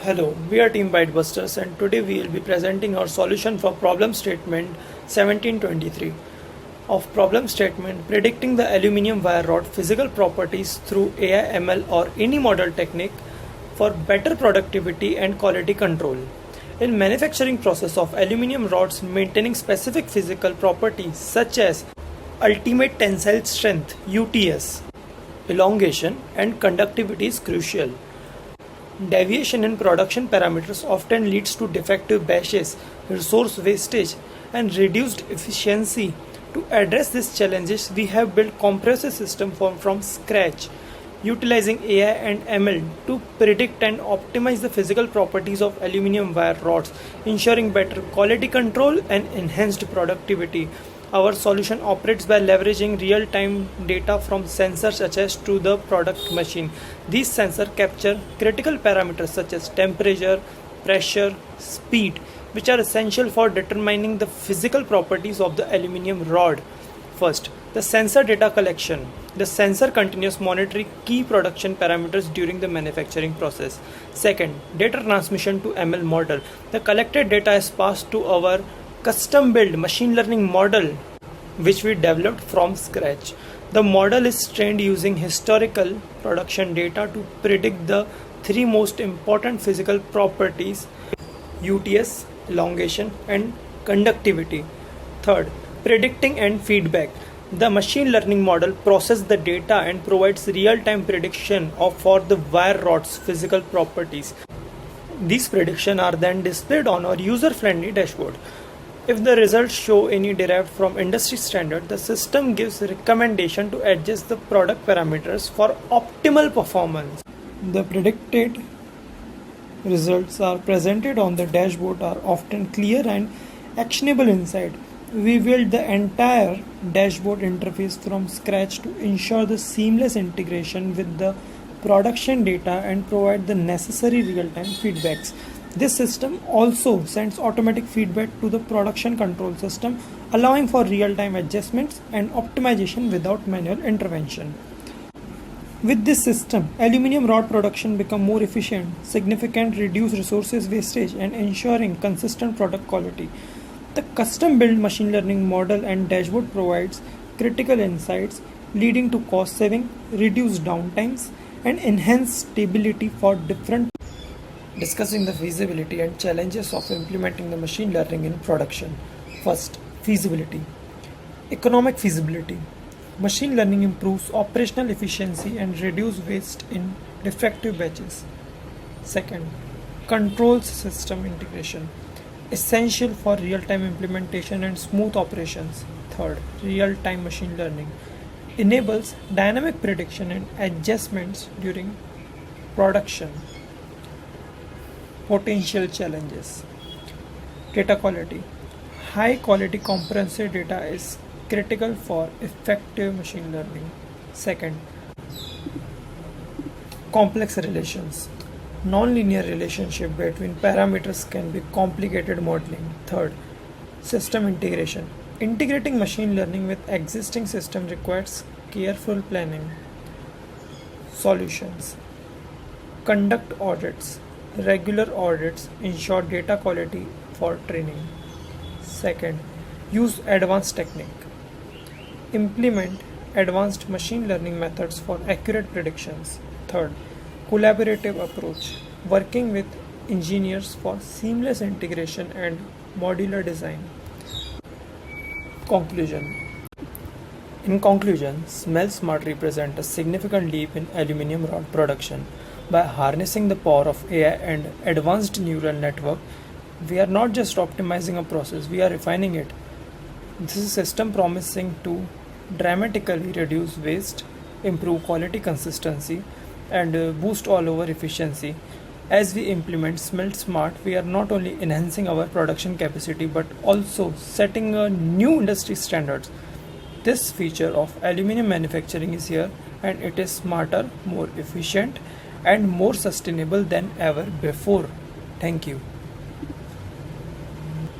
Hello, we are Team Bytebusters and today we will be presenting our solution for problem statement 1723 of problem statement predicting the aluminium wire rod physical properties through AI ML or any model technique for better productivity and quality control. In manufacturing process of aluminium rods, maintaining specific physical properties such as ultimate tensile strength UTS, elongation and conductivity is crucial. Deviation in production parameters often leads to defective batches, resource wastage, and reduced efficiency. To address these challenges, we have built comprehensive system from scratch, utilizing AI and ML to predict and optimize the physical properties of aluminium wire rods, ensuring better quality control and enhanced productivity. Our solution operates by leveraging real-time data from sensors attached to the product machine. These sensors capture critical parameters such as temperature, pressure, speed, which are essential for determining the physical properties of the aluminium rod. First, the sensor data collection. The sensor continues monitoring key production parameters during the manufacturing process. Second, data transmission to ML model. The collected data is passed to our custom-built machine learning model which we developed from scratch. The model is trained using historical production data to predict the three most important physical properties: UTS, elongation, and conductivity. Third, predicting and feedback. The machine learning model processes the data and provides real-time prediction for the wire rod's physical properties. These predictions are then displayed on our user-friendly dashboard. If the results show any derived from industry standard, the system gives recommendation to adjust the product parameters for optimal performance. The predicted results are presented on the dashboard are often clear and actionable insight. We built the entire dashboard interface from scratch to ensure the seamless integration with the production data and provide the necessary real-time feedbacks. This system also sends automatic feedback to the production control system, allowing for real-time adjustments and optimization without manual intervention. With this system, aluminium rod production becomes more efficient, significantly reduce resources wastage, and ensuring consistent product quality. The custom-built machine learning model and dashboard provides critical insights, leading to cost saving, reduced downtimes, and enhanced stability for different. Discussing the feasibility and challenges of implementing the machine learning in production. First, feasibility. Economic feasibility. Machine learning improves operational efficiency and reduces waste in defective batches. Second, controls system integration. Essential for real-time implementation and smooth operations. Third, real-time machine learning. Enables dynamic prediction and adjustments during production. Potential challenges. Data quality. High quality comprehensive data is critical for effective machine learning. Second, complex relations. Non-linear relationship between parameters can be complicated modeling. Third, system integration. Integrating machine learning with existing system requires careful planning. Solutions. Conduct audits. Regular audits ensure data quality for training. Second, use advanced technique. Implement advanced machine learning methods for accurate predictions. Third, collaborative approach. Working with engineers for seamless integration and modular design. Conclusion. In conclusion, SmeltSmart represents a significant leap in aluminium rod production. By harnessing the power of AI and advanced neural network, we are not just optimizing a process, we are refining it. This is a system promising to dramatically reduce waste, improve quality consistency, and boost all over efficiency. As we implement SmeltSmart, we are not only enhancing our production capacity but also setting a new industry standards. This feature of aluminium manufacturing is here, and it is smarter, more efficient, and more sustainable than ever before. Thank you.